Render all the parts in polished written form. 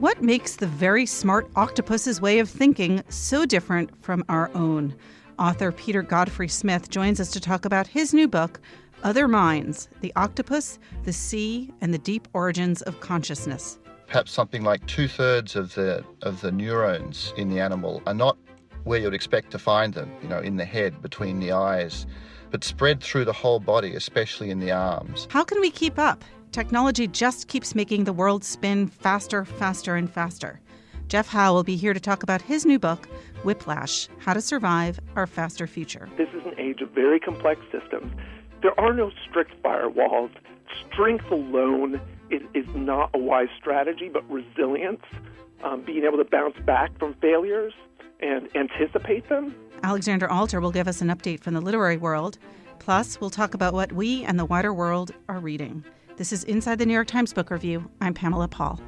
What makes the very smart octopus's way of thinking so different from our own? Author Peter Godfrey-Smith joins us to talk about his new book, Other Minds, The Octopus, the Sea, and the Deep Origins of Consciousness. Perhaps something like 2/3 of the neurons in the animal are not where you'd expect to find them, in the head, between the eyes, but spread through the whole body, especially in the arms. How can we keep up? Technology just keeps making the world spin faster, faster, and faster. Jeff Howe will be here to talk about his new book, Whiplash, How to Survive Our Faster Future. This is an age of very complex systems. There are no strict firewalls. Strength alone is not a wise strategy, but resilience, being able to bounce back from failures and anticipate them. Alexander Alter will give us an update from the literary world. Plus, we'll talk about what we and the wider world are reading. This is Inside the New York Times Book Review. I'm Pamela Paul.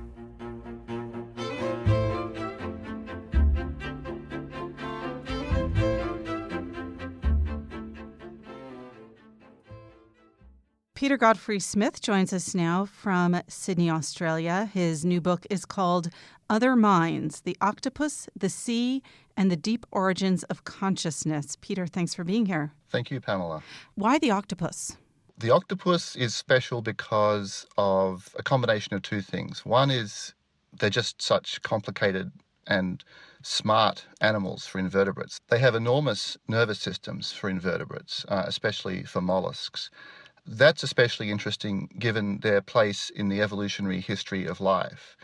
Peter Godfrey-Smith joins us now from Sydney, Australia. His new book is called Other Minds, The Octopus, the Sea, and the Deep Origins of Consciousness. Peter, thanks for being here. Thank you, Pamela. Why the octopus? The octopus is special because of a combination of two things. One is they're just such complicated and smart animals for invertebrates. They have enormous nervous systems for invertebrates, especially for mollusks. That's especially interesting given their place in the evolutionary history of life.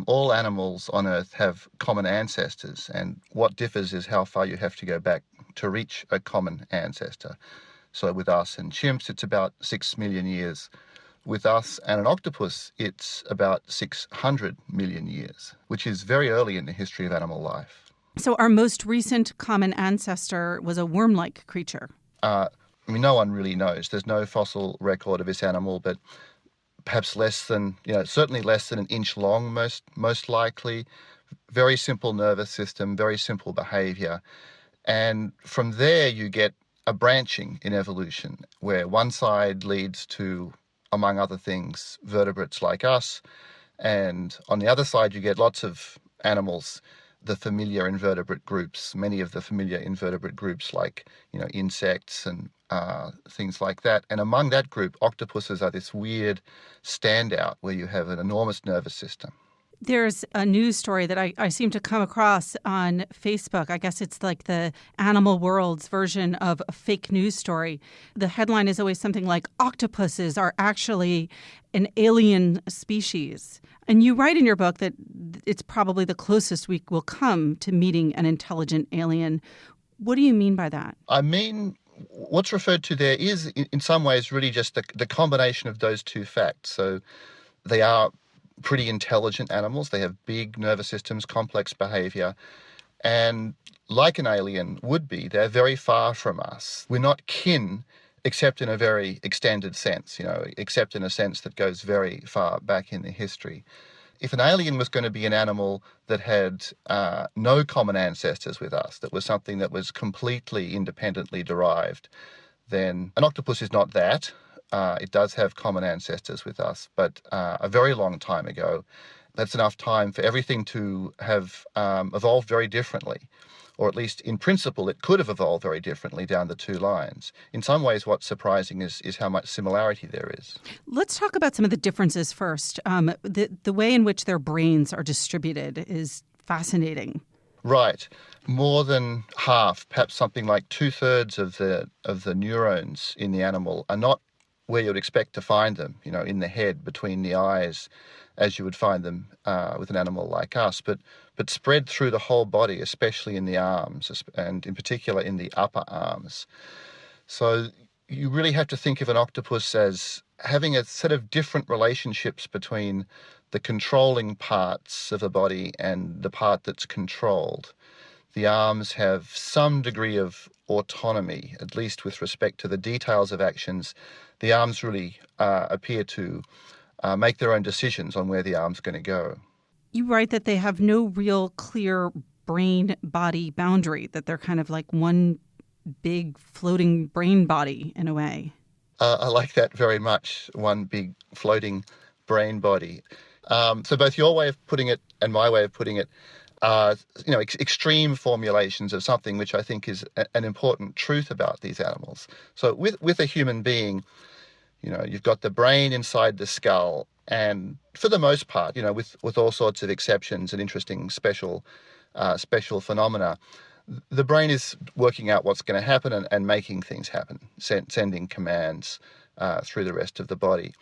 All animals on Earth have common ancestors, and what differs is how far you have to go back to reach a common ancestor. So with us and chimps, it's about 6 million years. With us and an octopus, it's about 600 million years, which is very early in the history of animal life. So our most recent common ancestor was a worm-like creature. No one really knows. There's no fossil record of this animal, but perhaps less than, certainly less than an inch long, most likely. Very simple nervous system, very simple behavior. And from there you get a branching in evolution where one side leads to, among other things, vertebrates like us. And on the other side, you get lots of animals, the familiar invertebrate groups, many of the familiar invertebrate groups like, insects and things like that. And among that group, octopuses are this weird standout where you have an enormous nervous system. There's a news story that I seem to come across on Facebook. I guess it's like the Animal World's version of a fake news story. The headline is always something like, octopuses are actually an alien species. And you write in your book that it's probably the closest we will come to meeting an intelligent alien. What do you mean by that? I mean, what's referred to there is, in some ways, really just the combination of those two facts. So they are pretty intelligent animals. They have big nervous systems, complex behavior. And like an alien would be, they're very far from us. We're not kin, except in a very extended sense, except in a sense that goes very far back in the history. If an alien was going to be an animal that had no common ancestors with us, that was something that was completely independently derived, then an octopus is not that. It does have common ancestors with us, but a very long time ago, that's enough time for everything to have evolved very differently. Or at least in principle, it could have evolved very differently down the two lines. In some ways, what's surprising is how much similarity there is. Let's talk about some of the differences first. The way in which their brains are distributed is fascinating. Right. More than half, perhaps something like 2/3 of the neurons in the animal are not where you'd expect to find them, in the head, between the eyes, as you would find them with an animal like us, but spread through the whole body, especially in the arms, and in particular in the upper arms. So you really have to think of an octopus as having a set of different relationships between the controlling parts of the body and the part that's controlled. The arms have some degree of autonomy, at least with respect to the details of actions. The arms really appear to make their own decisions on where the arm's going to go. You write that they have no real clear brain-body boundary, that they're kind of like one big floating brain body in a way. I like that very much, one big floating brain body. So both your way of putting it and my way of putting it are, extreme formulations of something which I think is an important truth about these animals. So with a human being, you've got the brain inside the skull, and for the most part, with all sorts of exceptions and interesting special phenomena, the brain is working out what's going to happen and making things happen, sending commands through the rest of the body.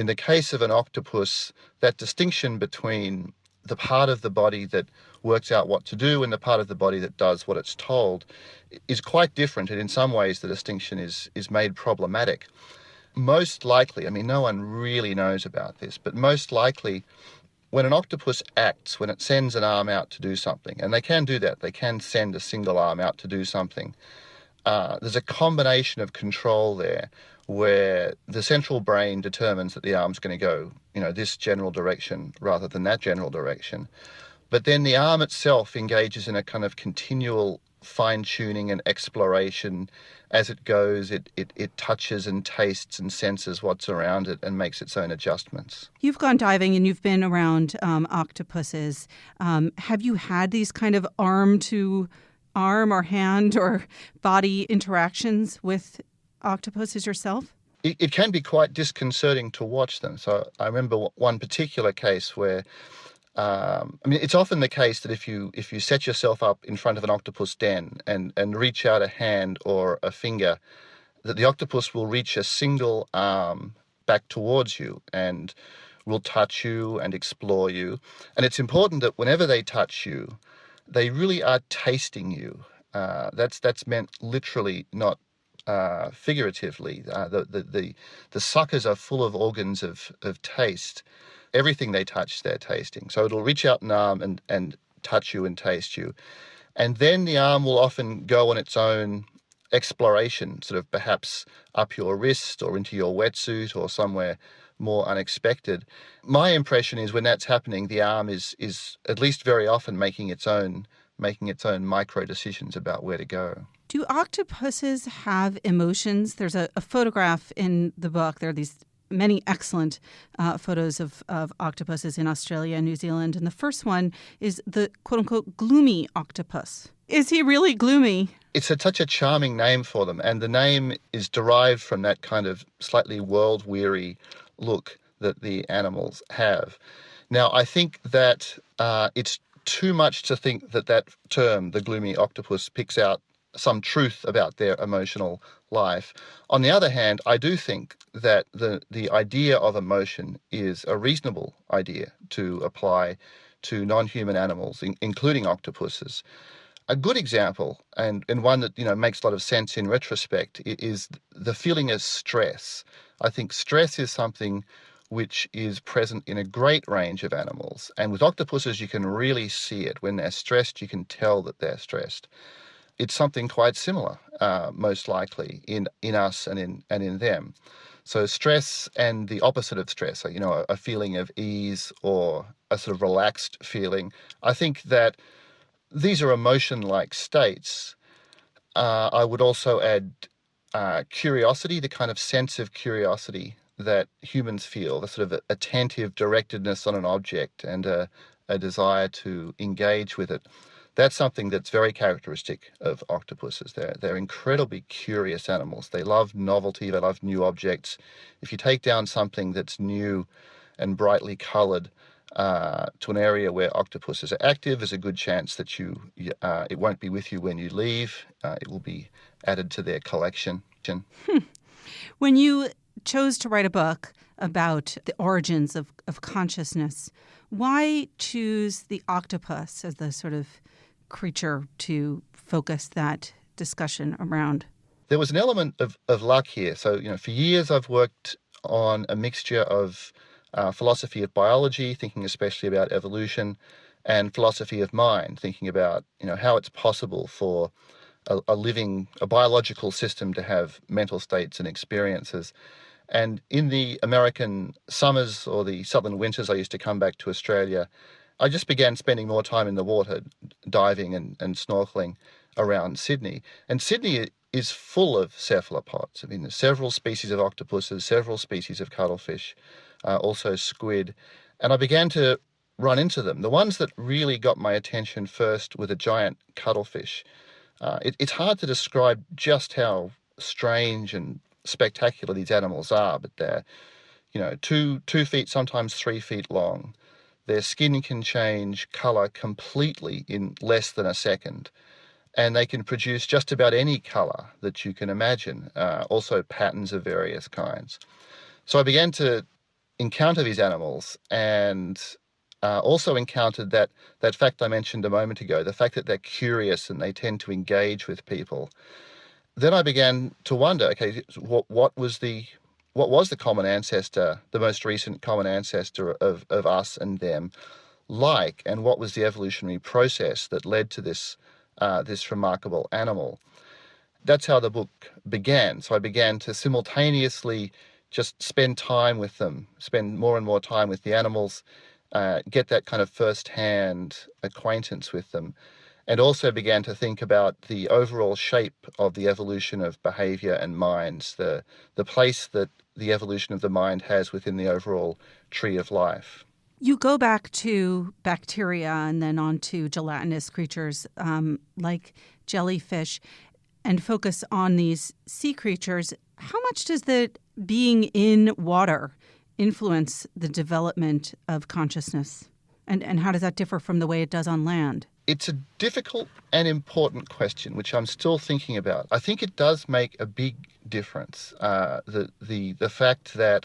In the case of an octopus, that distinction between the part of the body that works out what to do and the part of the body that does what it's told is quite different, and in some ways the distinction is made problematic. Most likely, no one really knows about this, but most likely when an octopus acts, when it sends an arm out to do something, and they can do that, they can send a single arm out to do something, there's a combination of control there where the central brain determines that the arm's going to go, this general direction rather than that general direction. But then the arm itself engages in a kind of continual fine-tuning and exploration. As it goes, it touches and tastes and senses what's around it and makes its own adjustments. You've gone diving and you've been around octopuses. Have you had these kind of arm or hand or body interactions with octopuses yourself? It can be quite disconcerting to watch them. So I remember one particular case where it's often the case that if you set yourself up in front of an octopus den and reach out a hand or a finger, that the octopus will reach a single arm back towards you and will touch you and explore you. And it's important that whenever they touch you, they really are tasting you. That's meant literally, not figuratively. The suckers are full of organs of taste. Everything they touch, they're tasting. So it'll reach out an arm and touch you and taste you. And then the arm will often go on its own exploration, sort of perhaps up your wrist or into your wetsuit or somewhere more unexpected. My impression is when that's happening, the arm is at least very often making its own micro decisions about where to go. Do octopuses have emotions? There's a photograph in the book. There are these many excellent photos of octopuses in Australia and New Zealand. And the first one is the quote-unquote gloomy octopus. Is he really gloomy? It's such a charming name for them. And the name is derived from that kind of slightly world-weary look that the animals have. Now, I think that it's too much to think that term, the gloomy octopus, picks out some truth about their emotional life. On the other hand, I do think that the idea of emotion is a reasonable idea to apply to non-human animals, including octopuses. A good example, and one that makes a lot of sense in retrospect, is the feeling of stress. I think stress is something which is present in a great range of animals. And with octopuses, you can really see it. When they're stressed, you can tell that they're stressed. It's something quite similar, most likely, in us and in them. So stress and the opposite of stress, a feeling of ease or a sort of relaxed feeling. I think that these are emotion-like states. I would also add curiosity, the kind of sense of curiosity that humans feel, the sort of attentive directedness on an object and a desire to engage with it. That's something that's very characteristic of octopuses. They're incredibly curious animals. They love novelty. They love new objects. If you take down something that's new and brightly coloured to an area where octopuses are active, there's a good chance that it won't be with you when you leave. It will be added to their collection. When you chose to write a book about the origins of consciousness, why choose the octopus as the sort of creature to focus that discussion around? There was an element of luck here. So, for years I've worked on a mixture of philosophy of biology, thinking especially about evolution, and philosophy of mind, thinking about, how it's possible for a biological system to have mental states and experiences. And in the American summers or the southern winters, I used to come back to Australia. I just began spending more time in the water, diving and snorkeling around Sydney. And Sydney is full of cephalopods. There's several species of octopuses, several species of cuttlefish. also squid. And I began to run into them. The ones that really got my attention first were the giant cuttlefish. It's hard to describe just how strange and spectacular these animals are, but they're, 2 feet, sometimes 3 feet long. Their skin can change colour completely in less than a second, and they can produce just about any colour that you can imagine, also patterns of various kinds. So I began to encounter these animals and also encountered that fact I mentioned a moment ago, the fact that they're curious and they tend to engage with people. Then I began to wonder, okay, what was the common ancestor, the most recent common ancestor of us and them like, and what was the evolutionary process that led to this remarkable animal? That's how the book began. So I began to simultaneously just spend time with them, spend more and more time with the animals, get that kind of first-hand acquaintance with them, and also began to think about the overall shape of the evolution of behaviour and minds, the place that the evolution of the mind has within the overall tree of life. You go back to bacteria and then on to gelatinous creatures like jellyfish and focus on these sea creatures. How much does the being in water influence the development of consciousness? And how does that differ from the way it does on land? It's a difficult and important question, which I'm still thinking about. I think it does make a big difference. The fact that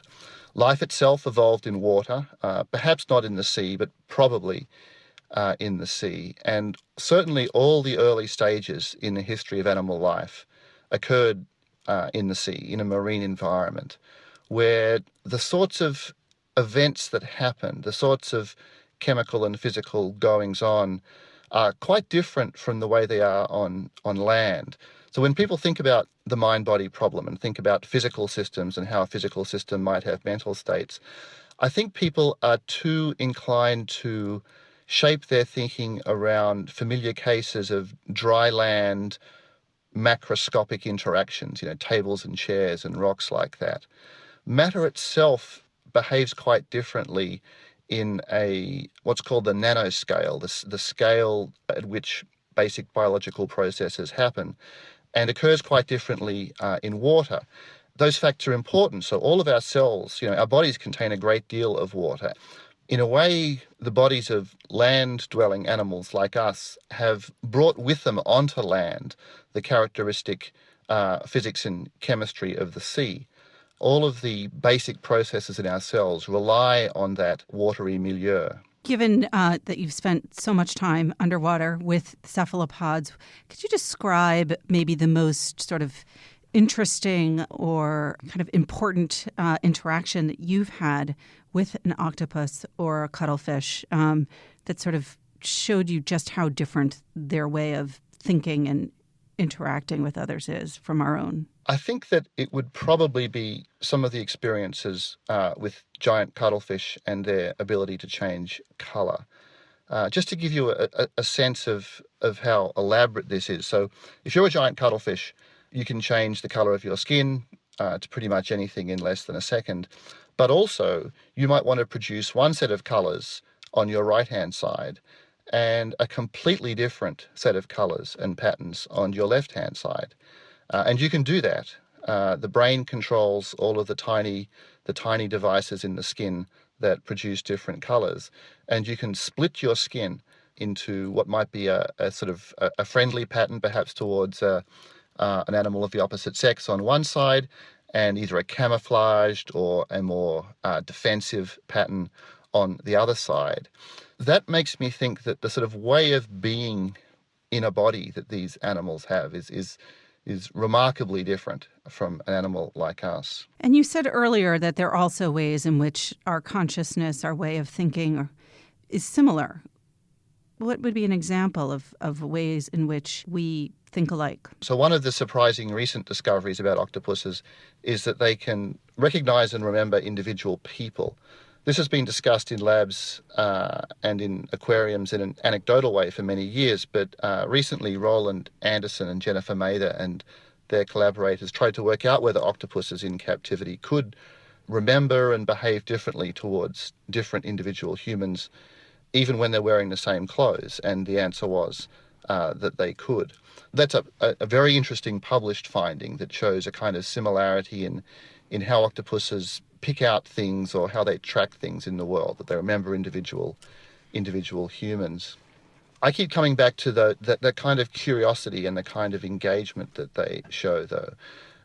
life itself evolved in water, perhaps not in the sea, but probably in the sea. And certainly all the early stages in the history of animal life occurred in the sea, in a marine environment, where the sorts of events that happen, the sorts of chemical and physical goings-on are quite different from the way they are on land. So when people think about the mind-body problem and think about physical systems and how a physical system might have mental states, I think people are too inclined to shape their thinking around familiar cases of dry land, macroscopic interactions, tables and chairs and rocks like that. Matter itself behaves quite differently in what's called the nanoscale, the scale at which basic biological processes happen, and occurs quite differently in water. Those facts are important. So all of our cells, our bodies contain a great deal of water. In a way, the bodies of land-dwelling animals like us have brought with them onto land the characteristic physics and chemistry of the sea. All of the basic processes in our cells rely on that watery milieu. Given that you've spent so much time underwater with cephalopods, could you describe maybe the most sort of interesting or kind of important interaction that you've had with an octopus or a cuttlefish that sort of showed you just how different their way of thinking and interacting with others is from our own? I think that it would probably be some of the experiences with giant cuttlefish and their ability to change colour. Just to give you a sense of how elaborate this is. So if you're a giant cuttlefish, you can change the colour of your skin to pretty much anything in less than a second. But also, you might want to produce one set of colours on your right-hand side and a completely different set of colours and patterns on your left-hand side. And you can do that. The brain controls all of the tiny devices in the skin that produce different colours. And you can split your skin into what might be a sort of a friendly pattern, perhaps towards an animal of the opposite sex on one side, and either a camouflaged or a more defensive pattern on the other side. That makes me think that the sort of way of being in a body that these animals have is remarkably different from an animal like us. And you said earlier that there are also ways in which our consciousness, our way of thinking is similar. What would be an example of ways in which we think alike? So one of the surprising recent discoveries about octopuses is that they can recognize and remember individual people. This has been discussed in labs and in aquariums in an anecdotal way for many years, but recently Roland Anderson and Jennifer Mather and their collaborators tried to work out whether octopuses in captivity could remember and behave differently towards different individual humans, even when they're wearing the same clothes? And the answer was that they could. That's a very interesting published finding that shows a kind of similarity in how octopuses pick out things or how they track things in the world, that they remember individual humans. I keep coming back to that kind of curiosity and the kind of engagement that they show, though.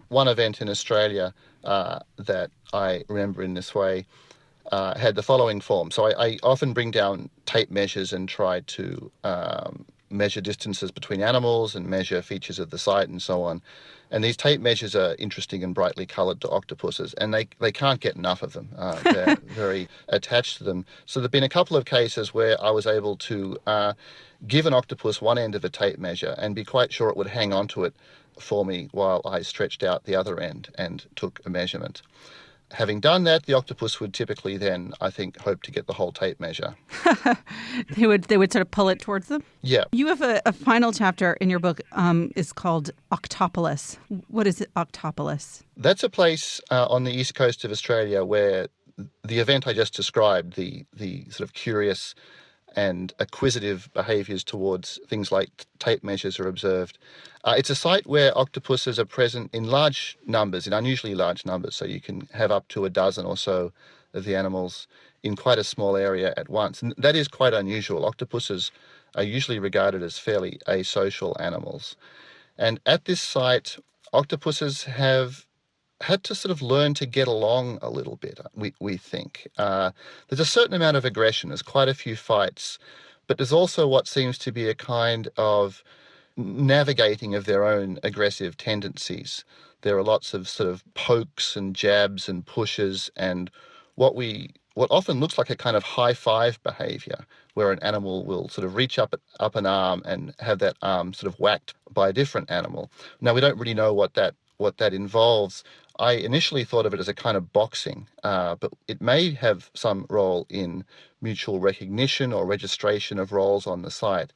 One event in Australia that I remember in this way had the following form. So I often bring down tape measures and try to measure distances between animals and measure features of the site and so on. And these tape measures are interesting and brightly coloured to octopuses, and they can't get enough of them. They're very attached to them. So there have been a couple of cases where I was able to give an octopus one end of a tape measure and be quite sure it would hang on to it for me while I stretched out the other end and took a measurement. Having done that, the octopus would typically then, I think, hope to get the whole tape measure. They would sort of pull it towards them? Yeah. You have a final chapter in your book is called Octopolis. What is Octopolis? That's a place on the east coast of Australia where the event I just described, the sort of curious and acquisitive behaviours towards things like tape measures are observed. It's a site where octopuses are present in large numbers, in unusually large numbers, so you can have up to a dozen or so of the animals in quite a small area at once. And that is quite unusual. Octopuses are usually regarded as fairly asocial animals. And at this site, octopuses have had to sort of learn to get along a little bit, we think. There's a certain amount of aggression. There's quite a few fights, but there's also what seems to be a kind of navigating of their own aggressive tendencies. There are lots of sort of pokes and jabs and pushes and what often looks like a kind of high five behavior, where an animal will sort of reach up an arm and have that arm sort of whacked by a different animal. Now, we don't really know what that involves. I initially thought of it as a kind of boxing, but it may have some role in mutual recognition or registration of roles on the site.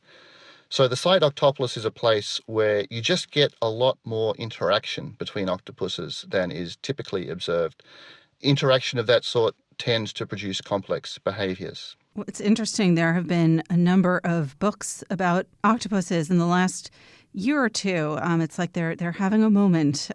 So the site Octopolis is a place where you just get a lot more interaction between octopuses than is typically observed. Interaction of that sort tends to produce complex behaviours. Well, it's interesting. There have been a number of books about octopuses in the last year or two. It's like they're having a moment.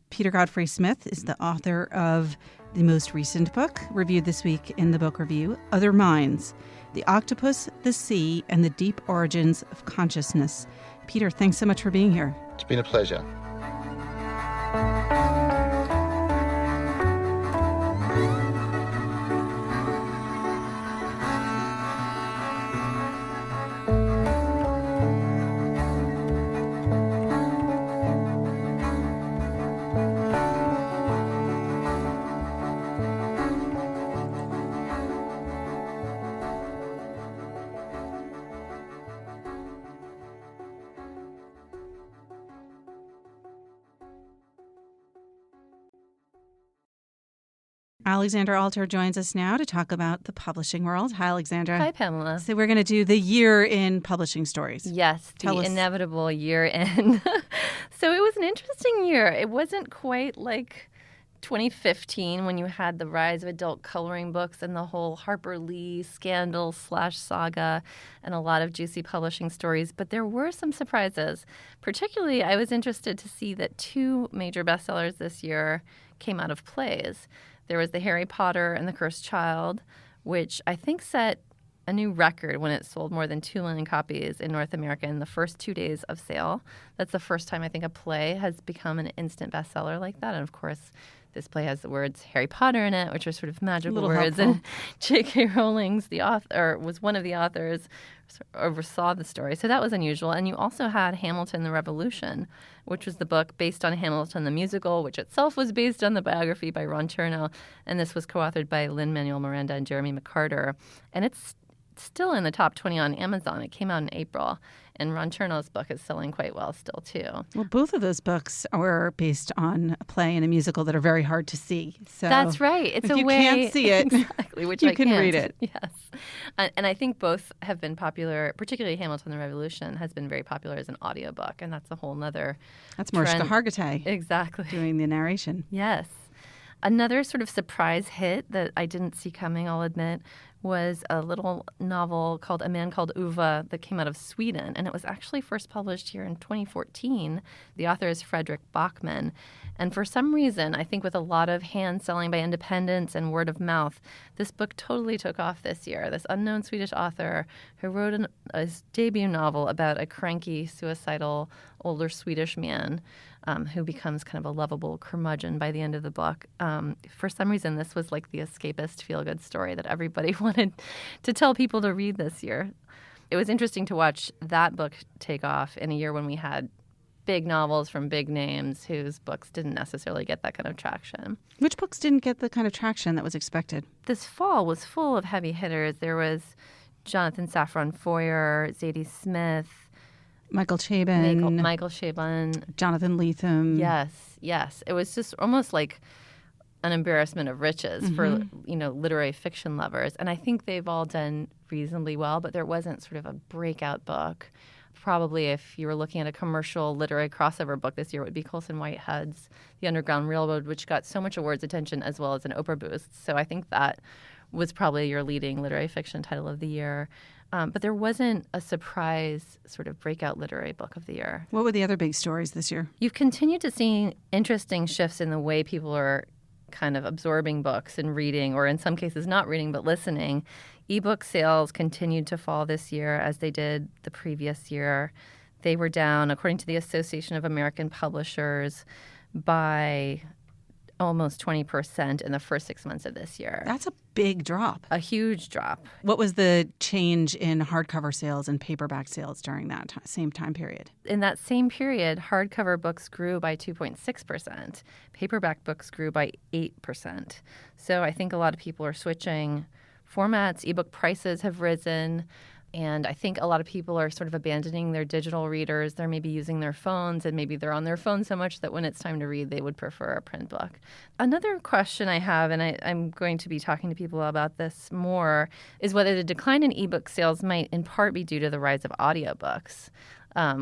Peter Godfrey-Smith is the author of the most recent book, reviewed this week in the book review, Other Minds: The Octopus, the Sea, and the Deep Origins of Consciousness. Peter, thanks so much for being here. It's been a pleasure. Alexandra Alter joins us now to talk about the publishing world. Hi, Alexandra. Hi, Pamela. So we're going to do the year in publishing stories. Yes, Tell the us. inevitable year end. So it was an interesting year. It wasn't quite like 2015 when you had the rise of adult coloring books and the whole Harper Lee scandal / saga and a lot of juicy publishing stories. But there were some surprises. Particularly, I was interested to see that 2 major bestsellers this year came out of plays. There was the Harry Potter and the Cursed Child, which I think set a new record when it sold more than 2 million copies in North America in the first 2 days of sale. That's the first time I think a play has become an instant bestseller like that. And of course, this play has the words Harry Potter in it, which are sort of magical words. Helpful. And J.K. Rowling's the author, was one of the authors, oversaw the story. So that was unusual. And you also had Hamilton the Revolution, which was the book based on Hamilton the musical, which itself was based on the biography by Ron Chernow. And this was co-authored by Lin-Manuel Miranda and Jeremy McCarter. And it's still in the top 20 on Amazon. It came out in April. And Ron Chernow's book is selling quite well still, too. Well, both of those books were based on a play and a musical that are very hard to see. So That's right. It's if a you way can't see it, exactly, which you I can can't. read it. Yes, and I think both have been popular. Particularly Hamilton the Revolution has been very popular as an audiobook, and that's a whole nother. That's Mariska trend. Hargitay Exactly doing the narration. Yes. Another sort of surprise hit that I didn't see coming, I'll admit, was a little novel called A Man Called Uva that came out of Sweden. And it was actually first published here in 2014. The author is Fredrik Backman. And for some reason, I think with a lot of hand selling by independents and word of mouth, this book totally took off this year. This unknown Swedish author who wrote his debut novel about a cranky, suicidal, older Swedish man who becomes kind of a lovable curmudgeon by the end of the book. For some reason, this was like the escapist feel-good story that everybody wanted to tell people to read this year. It was interesting to watch that book take off in a year when we had big novels from big names whose books didn't necessarily get that kind of traction. Which books didn't get the kind of traction that was expected? This fall was full of heavy hitters. There was Jonathan Safran Foer, Zadie Smith, Michael Chabon. Michael Chabon. Jonathan Lethem. Yes. It was just almost like an embarrassment of riches for, literary fiction lovers. And I think they've all done reasonably well, but there wasn't sort of a breakout book. Probably if you were looking at a commercial literary crossover book this year, it would be Colson Whitehead's The Underground Railroad, which got so much awards attention as well as an Oprah boost. So I think that was probably your leading literary fiction title of the year. But there wasn't a surprise sort of breakout literary book of the year. What were the other big stories this year? You've continued to see interesting shifts in the way people are kind of absorbing books and reading, or in some cases not reading but listening. Ebook sales continued to fall this year as they did the previous year. They were down, according to the Association of American Publishers, by almost 20% in the first 6 months of this year. That's a big drop. A huge drop. What was the change in hardcover sales and paperback sales during that same time period? In that same period, hardcover books grew by 2.6%. Paperback books grew by 8%. So I think a lot of people are switching formats. Ebook prices have risen. And I think a lot of people are sort of abandoning their digital readers. They're maybe using their phones, and maybe they're on their phone so much that when it's time to read, they would prefer a print book. Another question I have, and I'm going to be talking to people about this more, is whether the decline in ebook sales might in part be due to the rise of audiobooks.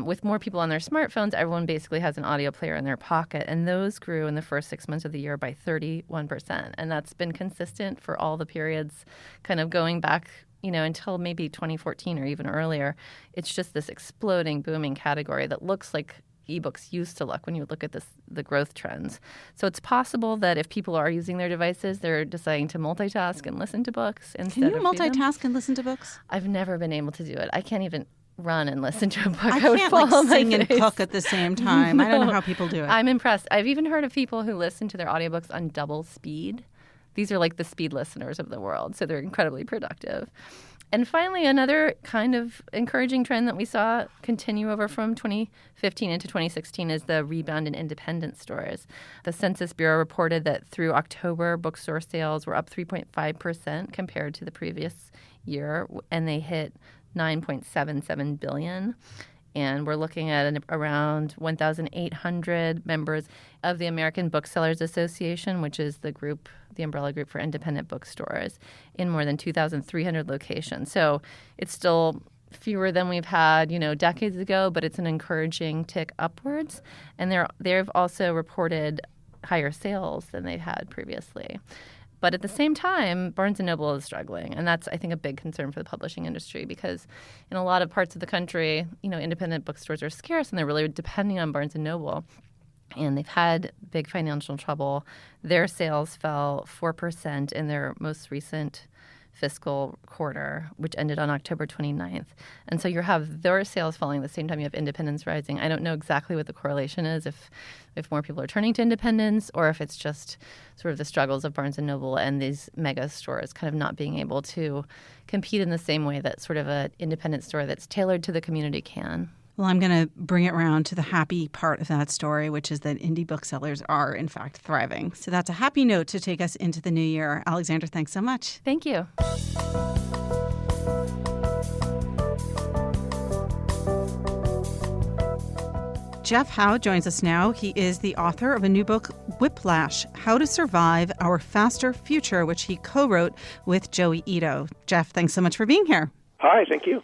With more people on their smartphones, everyone basically has an audio player in their pocket, and those grew in the first 6 months of the year by 31%. And that's been consistent for all the periods kind of going back until maybe 2014 or even earlier. It's just this exploding, booming category that looks like ebooks used to look when you look at the growth trends. So it's possible that if people are using their devices, they're deciding to multitask and listen to books instead of Can you multitask and listen to books? I've never been able to do it. I can't even run and listen to a book. I would can't fall on my sing and face. cook at the same time. I don't know how people do it. I'm impressed. I've even heard of people who listen to their audiobooks on double speed. These are like the speed listeners of the world, so they're incredibly productive. And finally, another kind of encouraging trend that we saw continue over from 2015 into 2016 is the rebound in independent stores. The Census Bureau reported that through October, bookstore sales were up 3.5% compared to the previous year, and they hit $9.77 billion. And we're looking at around 1,800 members of the American Booksellers Association, which is the umbrella group for independent bookstores, in more than 2,300 locations. So it's still fewer than we've had, decades ago, but it's an encouraging tick upwards. And they've also reported higher sales than they've had previously. But at the same time, Barnes & Noble is struggling, and that's, I think, a big concern for the publishing industry because in a lot of parts of the country, independent bookstores are scarce, and they're really depending on Barnes & Noble. And they've had big financial trouble. Their sales fell 4% in their most recent fiscal quarter, which ended on October 29th. And so you have their sales falling at the same time you have independents rising. I don't know exactly what the correlation is, if more people are turning to independents or if it's just sort of the struggles of Barnes & Noble and these mega stores kind of not being able to compete in the same way that sort of an independent store that's tailored to the community can. Well, I'm going to bring it around to the happy part of that story, which is that indie booksellers are, in fact, thriving. So that's a happy note to take us into the new year. Alexandra, thanks so much. Thank you. Jeff Howe joins us now. He is the author of a new book, Whiplash, How to Survive Our Faster Future, which he co-wrote with Joey Ito. Jeff, thanks so much for being here. Hi, thank you.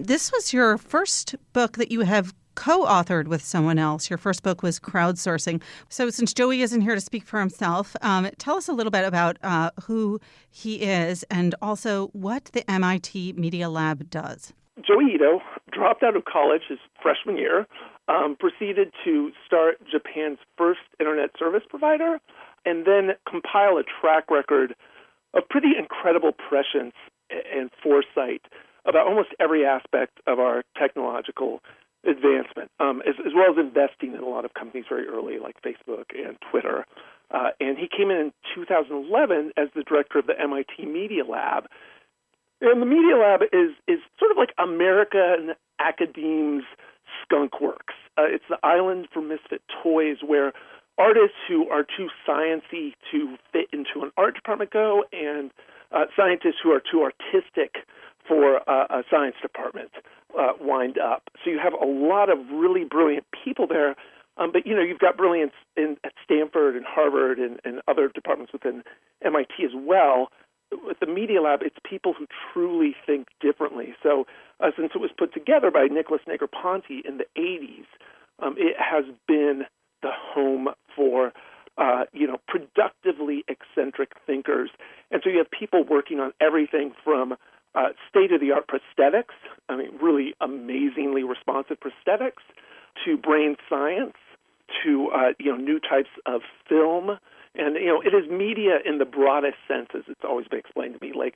This was your first book that you have co-authored with someone else. Your first book was Crowdsourcing. So since Joey isn't here to speak for himself, tell us a little bit about who he is and also what the MIT Media Lab does. Joey Ito dropped out of college his freshman year, proceeded to start Japan's first internet service provider, and then compile a track record of pretty incredible prescience and foresight about almost every aspect of our technological advancement, as well as investing in a lot of companies very early, like Facebook and Twitter. And he came in 2011 as the director of the MIT Media Lab. And the Media Lab is sort of like American Academ's Skunk Works. It's the island for misfit toys where artists who are too sciencey to fit into an art department go, and scientists who are too artistic for a science department wind up. So you have a lot of really brilliant people there, but you've got brilliance at Stanford and Harvard and other departments within MIT as well. With the Media Lab, it's people who truly think differently. So since it was put together by Nicholas Negroponte in the 80s, it has been the home for productively eccentric thinkers. And so you have people working on everything from state-of-the-art prosthetics, really amazingly responsive prosthetics, to brain science, to new types of film. And it is media in the broadest sense, as it's always been explained to me, like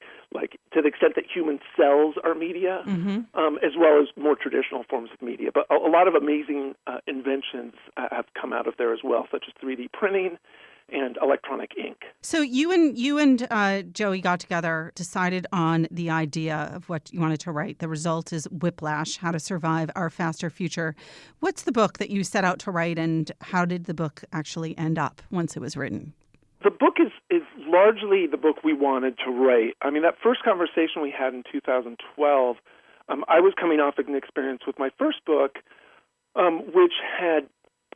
to the extent that human cells are media, as well as more traditional forms of media. But a lot of amazing inventions have come out of there as well, such as 3D printing and electronic ink. So you and Joey got together, decided on the idea of what you wanted to write. The result is Whiplash: How to Survive Our Faster Future. What's the book that you set out to write, and how did the book actually end up once it was written? The book is largely the book we wanted to write. That first conversation we had in 2012, I was coming off an experience with my first book, which had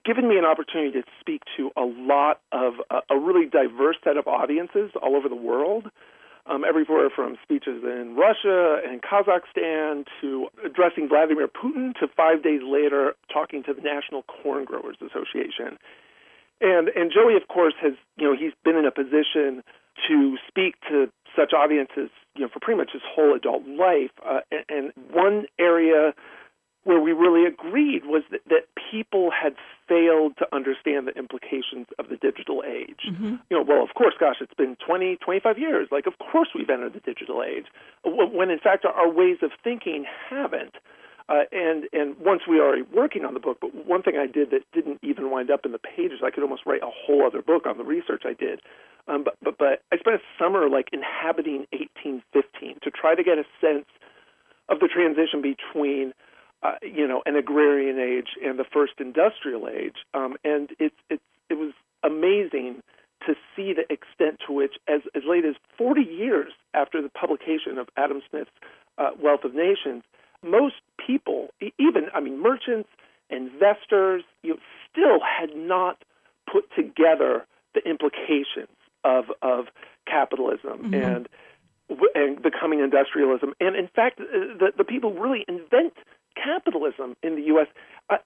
given me an opportunity to speak to a lot of a really diverse set of audiences all over the world, everywhere from speeches in Russia and Kazakhstan to addressing Vladimir Putin to 5 days later talking to the National Corn Growers Association. And Joey, of course, has he's been in a position to speak to such audiences for pretty much his whole adult life. And one area where we really agreed was that people had failed to understand the implications of the digital age. Well, of course, gosh, it's been 20, 25 years. Of course we've entered the digital age, when in fact our ways of thinking haven't. And once we were already working on the book, but one thing I did that didn't even wind up in the pages, I could almost write a whole other book on the research I did. But I spent a summer inhabiting 1815 to try to get a sense of the transition between an agrarian age and the first industrial age. And it was amazing to see the extent to which, as late as 40 years after the publication of Adam Smith's Wealth of Nations, most people, even merchants, investors, still had not put together the implications of capitalism and becoming industrialism. And in fact, the people who really invent capitalism in the U.S.,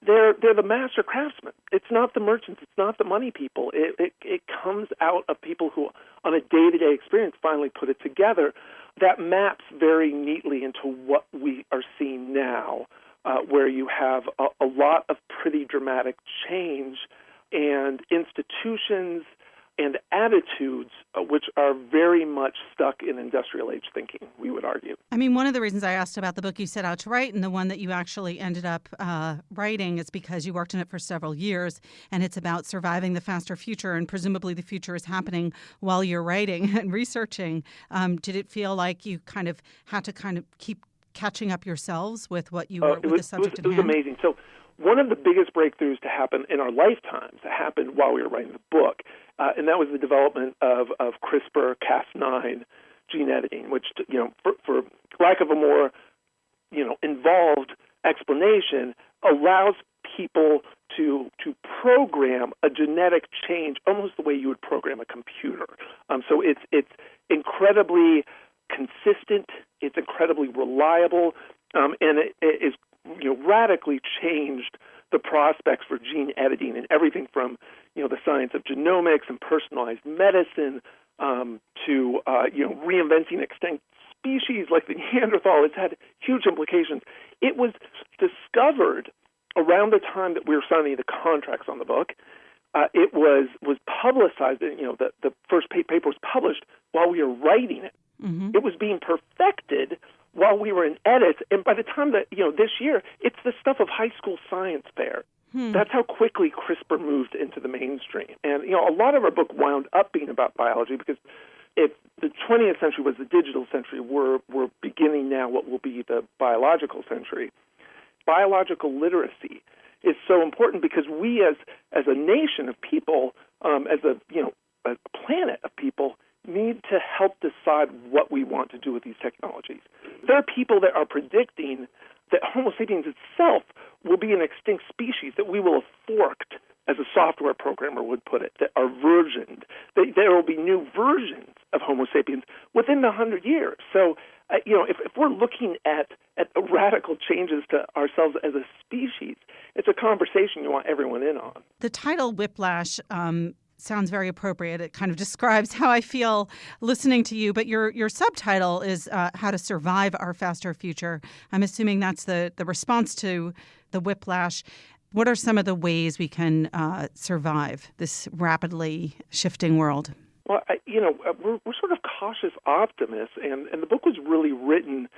they're the master craftsmen. It's not the merchants. It's not the money people. It comes out of people who, on a day-to-day experience, finally put it together. That maps very neatly into what we are seeing now, where you have a lot of pretty dramatic change and institutions and attitudes which are very much stuck in industrial age thinking, we would argue. One of the reasons I asked about the book you set out to write and the one that you actually ended up writing is because you worked on it for several years, and it's about surviving the faster future, and presumably the future is happening while you're writing and researching. Did it feel like you kind of had to keep catching up yourselves with what you were, with the subject at hand? It was amazing. So one of the biggest breakthroughs to happen in our lifetimes happened while we were writing the book, and that was the development of CRISPR-Cas9 gene editing, which, for lack of a more, involved explanation, allows people to program a genetic change almost the way you would program a computer. So it's incredibly consistent, it's incredibly reliable, and it is radically changed the prospects for gene editing and everything from, the science of genomics and personalized medicine to reinventing extinct species like the Neanderthal. It's had huge implications. It was discovered around the time that we were signing the contracts on the book. It was publicized. The first paper was published while we were writing it. Mm-hmm. It was being perfected while we were in edits, and by the time that this year, it's the stuff of high school science fair. That's how quickly CRISPR moved into the mainstream. And a lot of our book wound up being about biology because if the 20th century was the digital century, we're beginning now what will be the biological century. Biological literacy is so important because we as a nation of people, as a planet of people, need to help decide what we want to do with these technologies. There are people that are predicting that Homo sapiens itself will be an extinct species, that we will have forked, as a software programmer would put it, that are versioned. There will be new versions of Homo sapiens within the 100 years. So, if we're looking at radical changes to ourselves as a species, it's a conversation you want everyone in on. The title Whiplash sounds very appropriate. It kind of describes how I feel listening to you, but your subtitle is How to Survive Our Faster Future. I'm assuming that's the response to the whiplash. What are some of the ways we can survive this rapidly shifting world? Well, we're sort of cautious optimists, and the book was really written,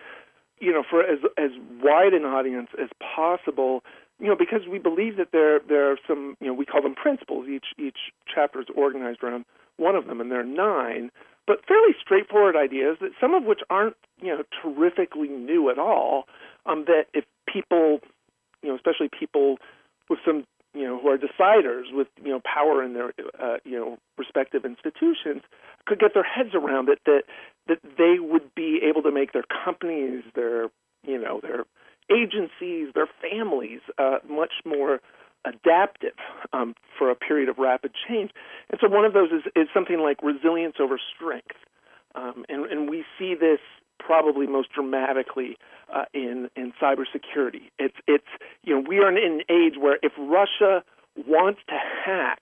for as wide an audience as possible, because we believe that there are some, we call them principles. Each chapter is organized around one of them, and there are 9, but fairly straightforward ideas, that some of which aren't, terrifically new at all, that if people, especially people with some, who are deciders with, power in their, respective institutions, could get their heads around it, that they would be able to make their companies, their agencies, their families, much more adaptive for a period of rapid change. And so one of those is something like resilience over strength. And we see this probably most dramatically in cybersecurity. It's we are in an age where if Russia wants to hack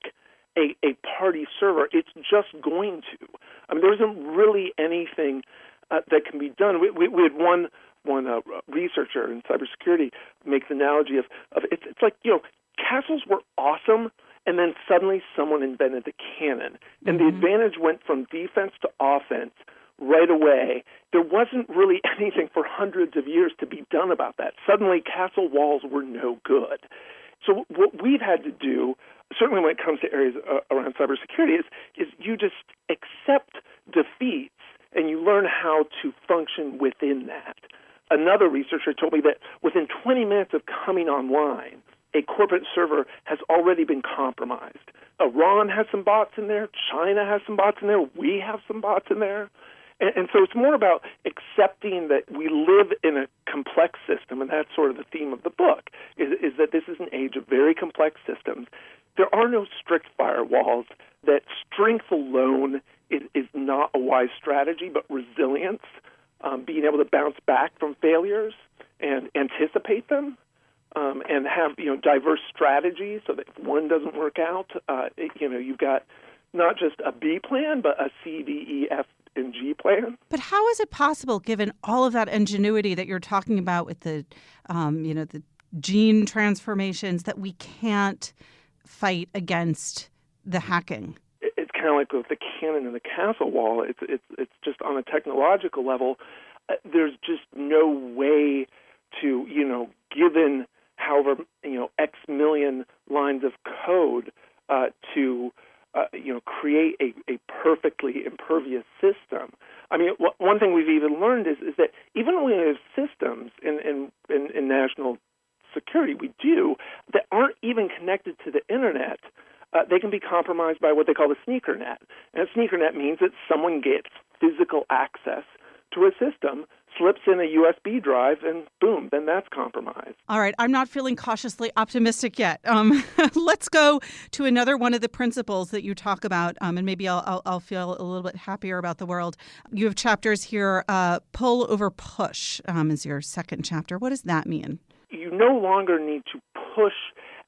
a party server, it's just going to. There isn't really anything that can be done. We had one researcher in cybersecurity make the analogy of it's like, castles were awesome, and then suddenly someone invented the cannon, and the advantage went from defense to offense right away. There wasn't really anything for hundreds of years to be done about that. Suddenly, castle walls were no good. So what we've had to do, certainly when it comes to areas around cybersecurity, is you just accept defeats and you learn how to function within that. Another researcher told me that within 20 minutes of coming online, a corporate server has already been compromised. Iran has some bots in there. China has some bots in there. We have some bots in there. And so it's more about accepting that we live in a complex system, and that's sort of the theme of the book, is that this is an age of very complex systems. There are no strict firewalls, that strength alone is not a wise strategy, but resilience, being able to bounce back from failures and anticipate them, and have diverse strategies so that if one doesn't work out, you've got not just a B plan, but a C, D, E, F, and G plan. But how is it possible, given all of that ingenuity that you're talking about with the, the gene transformations, that we can't fight against the hacking? It's kind of like with the cannon and the castle wall. It's just on a technological level. There's just no way to, given however X million lines of code, to create a perfectly impervious system. One thing we've even learned is that even when we have systems in national security, we do, that aren't even connected to the internet, they can be compromised by what they call the sneaker net. And a sneaker net means that someone gets physical access to a system, slips in a USB drive, and boom, then that's compromised. All right, I'm not feeling cautiously optimistic yet. Let's go to another one of the principles that you talk about, and maybe I'll feel a little bit happier about the world. You have chapters here, pull over push is your second chapter. What does that mean? You no longer need to push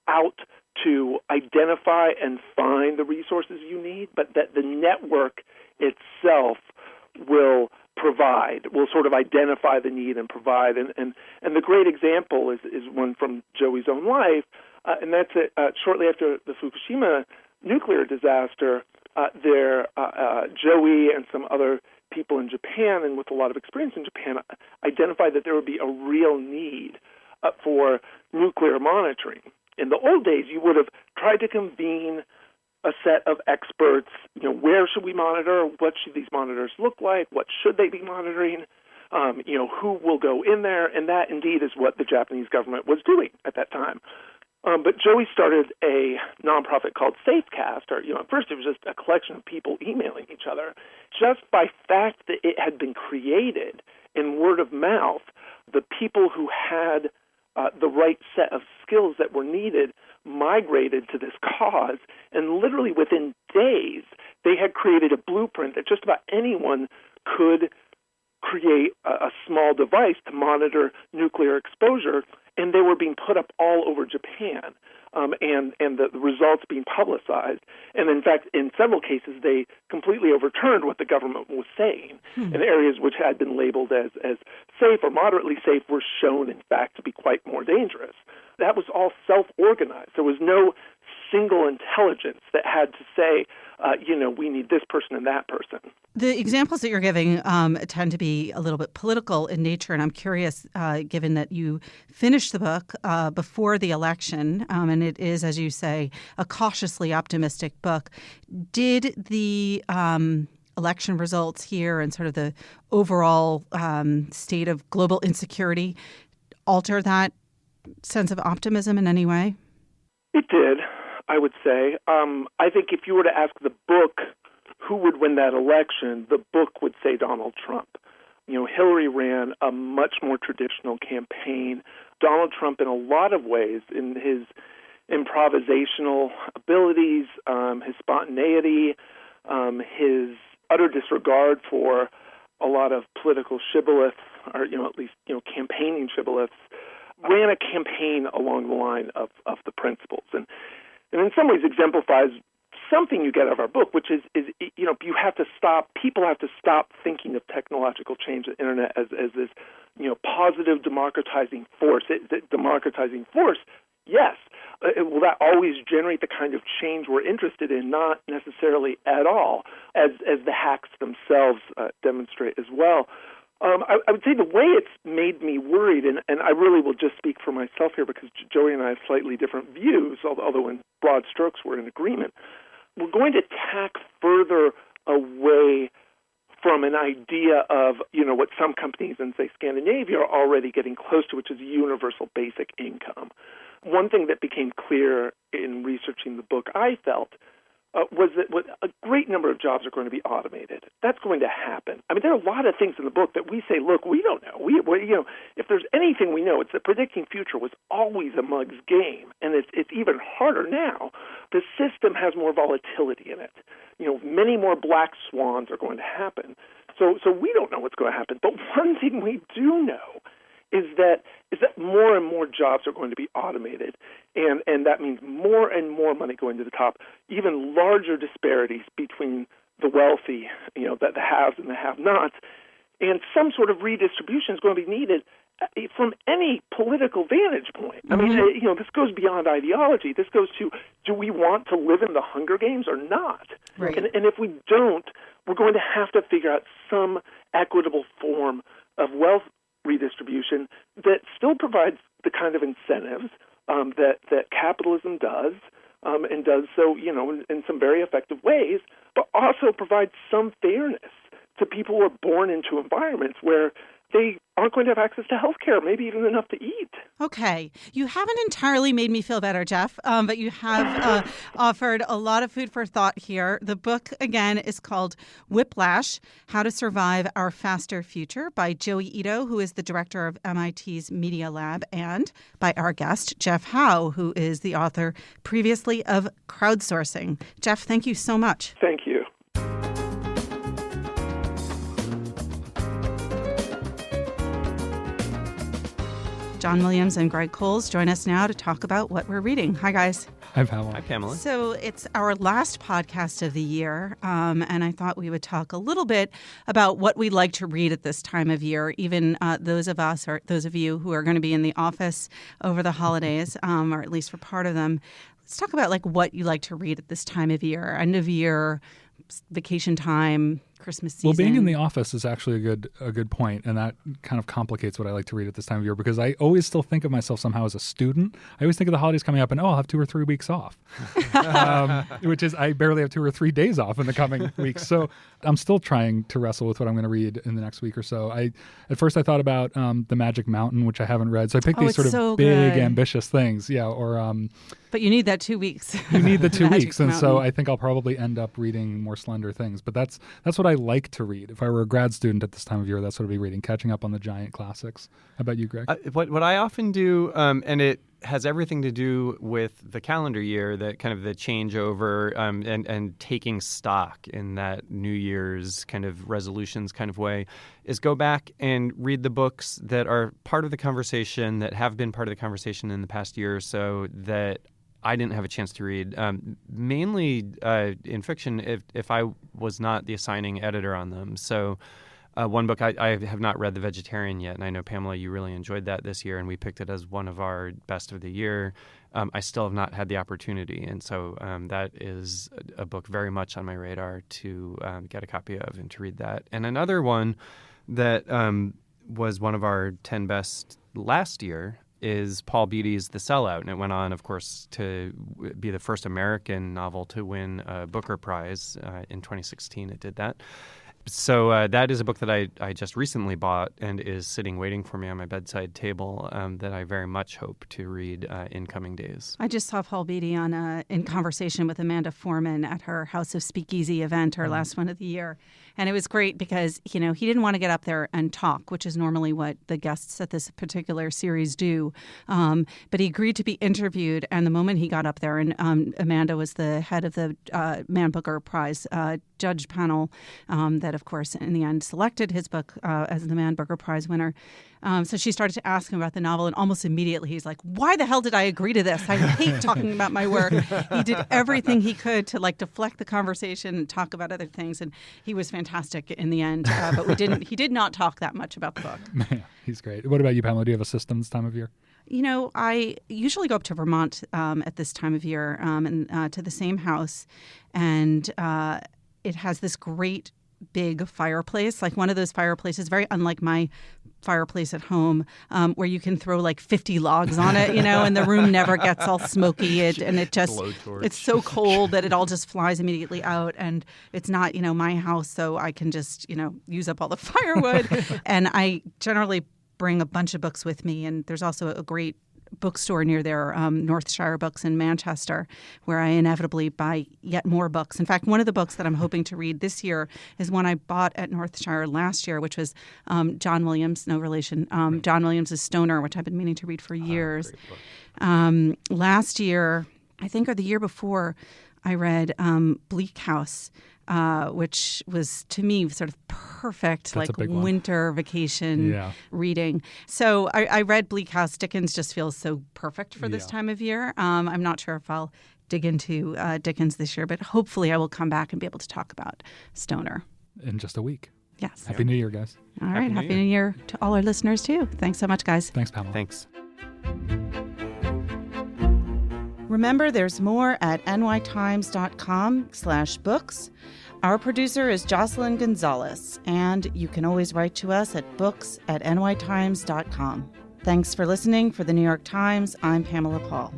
out to identify and find the resources you need, but that the network itself will sort of identify the need and provide. And the great example is one from Joey's own life, and that's shortly after the Fukushima nuclear disaster, Joey and some other people in Japan, and with a lot of experience in Japan, identified that there would be a real need for nuclear monitoring. In the old days, you would have tried to convene a set of experts. Where should we monitor? What should these monitors look like? What should they be monitoring? Who will go in there? And that indeed is what the Japanese government was doing at that time. But Joey started a nonprofit called Safecast, or at first it was just a collection of people emailing each other. Just by fact that it had been created in word of mouth, the people who had the right set of skills that were needed migrated to this cause, and literally within days, they had created a blueprint that just about anyone could create a small device to monitor nuclear exposure, and they were being put up all over Japan, and the results being publicized. And in fact, in several cases, they completely overturned what the government was saying. And areas which had been labeled as safe or moderately safe were shown, in fact, to be quite more dangerous. That was all self-organized. There was no single intelligence that had to say, we need this person and that person. The examples that you're giving tend to be a little bit political in nature, and I'm curious, given that you finished the book before the election, and it is, as you say, a cautiously optimistic book, did the election results here and sort of the overall state of global insecurity alter that sense of optimism in any way? It did, I would say. I think if you were to ask the book who would win that election, the book would say Donald Trump. Hillary ran a much more traditional campaign. Donald Trump, in a lot of ways, in his improvisational abilities, his spontaneity, his utter disregard for a lot of political shibboleths, or at least campaigning shibboleths, ran a campaign along the line of the principles, and in some ways exemplifies something you get out of our book, which is people have to stop thinking of technological change, the internet, as this positive democratizing force. Democratizing force, yes. Will that always generate the kind of change we're interested in? Not necessarily at all, as the hacks themselves demonstrate as well. I would say the way it's made me worried, and I really will just speak for myself here because Joey and I have slightly different views, although in broad strokes we're in agreement. We're going to tack further away from an idea of, what some companies in, say, Scandinavia are already getting close to, which is universal basic income. One thing that became clear in researching the book, I felt, was that a great number of jobs are going to be automated. That's going to happen. I mean, there are a lot of things in the book that we say, look, we don't know. If there's anything we know, it's that predicting future was always a mug's game, and it's even harder now. The system has more volatility in it. Many more black swans are going to happen. So we don't know what's going to happen. But one thing we do know is that more and more jobs are going to be automated, and that means more and more money going to the top, even larger disparities between the wealthy, the haves and the have-nots, and some sort of redistribution is going to be needed from any political vantage point. I mean, this goes beyond ideology. This goes to, do we want to live in the Hunger Games or not? Right. And if we don't, we're going to have to figure out some equitable form of wealth redistribution that still provides the kind of incentives that capitalism does, and does so, in some very effective ways, but also provides some fairness to people who are born into environments where they aren't going to have access to health care, maybe even enough to eat. Okay. You haven't entirely made me feel better, Jeff, but you have offered a lot of food for thought here. The book, again, is called Whiplash, How to Survive Our Faster Future by Joey Ito, who is the director of MIT's Media Lab, and by our guest, Jeff Howe, who is the author previously of Crowdsourcing. Jeff, thank you so much. Thank you. John Williams and Greg Coles join us now to talk about what we're reading. Hi, guys. Hi, Pamela. Hi, Pamela. So it's our last podcast of the year, and I thought we would talk a little bit about what we like to read at this time of year, even those of us or those of you who are going to be in the office over the holidays, or at least for part of them. Let's talk about what you like to read at this time of year, end of year, vacation time, Christmas season. Well, being in the office is actually a good point, and that kind of complicates what I like to read at this time of year, because I always still think of myself somehow as a student. I always think of the holidays coming up and, I'll have 2 or 3 weeks off, which is I barely have 2 or 3 days off in the coming weeks. So I'm still trying to wrestle with what I'm going to read in the next week or so. At first I thought about The Magic Mountain, which I haven't read. So I picked these sort of big, ambitious things. Yeah, or... But you need that 2 weeks. You need the 2 weeks. And Mountain. So I think I'll probably end up reading more slender things. But that's what I like to read. If I were a grad student at this time of year, that's what I'd be reading, catching up on the giant classics. How about you, Greg? What I often do, and it has everything to do with the calendar year, that kind of the changeover and taking stock in that New Year's kind of resolutions kind of way, is go back and read the books that are part of the conversation, that have been part of the conversation in the past year or so, that I didn't have a chance to read, mainly in fiction if I was not the assigning editor on them. So one book, I have not read The Vegetarian yet, and I know, Pamela, you really enjoyed that this year, and we picked it as one of our best of the year. I still have not had the opportunity, and so that is a book very much on my radar to get a copy of and to read that. And another one that was one of our 10 best last year is Paul Beatty's The Sellout, and it went on, of course, to be the first American novel to win a Booker Prize in 2016. It did that. So that is a book that I just recently bought and is sitting waiting for me on my bedside table, that I very much hope to read in coming days. I just saw Paul Beatty in conversation with Amanda Foreman at her House of Speakeasy event, her last one of the year. And it was great because, he didn't want to get up there and talk, which is normally what the guests at this particular series do. But he agreed to be interviewed. And the moment he got up there, and Amanda was the head of the Man Booker Prize judge panel that, of course, in the end selected his book as the Man Booker Prize winner. So she started to ask him about the novel, and almost immediately he's like, why the hell did I agree to this? I hate talking about my work. He did everything he could to deflect the conversation and talk about other things, and he was fantastic in the end. But he did not talk that much about the book. Yeah, he's great. What about you, Pamela? Do you have a system this time of year? I usually go up to Vermont at this time of year and to the same house, and it has this great big fireplace, like one of those fireplaces, very unlike my fireplace at home, where you can throw 50 logs on it, and the room never gets all smoky. It's so cold that it all just flies immediately out. And it's not, my house, so I can just, use up all the firewood. And I generally bring a bunch of books with me. And there's also a great bookstore near there, Northshire Books in Manchester, where I inevitably buy yet more books. In fact, one of the books that I'm hoping to read this year is one I bought at Northshire last year, which was John Williams, no relation, John Williams' Stoner, which I've been meaning to read for years. Last year, I think, or the year before, I read Bleak House, which was, to me, sort of perfect, winter vacation reading. So I read Bleak House. Dickens just feels so perfect for this time of year. I'm not sure if I'll dig into Dickens this year, but hopefully I will come back and be able to talk about Stoner. In just a week. Yes. Happy New Year, guys. All right. Happy New Year to all our listeners, too. Thanks so much, guys. Thanks, Pamela. Thanks. Remember, there's more at nytimes.com/books. Our producer is Jocelyn Gonzalez, and you can always write to us at books@nytimes.com. Thanks for listening. For the New York Times, I'm Pamela Paul.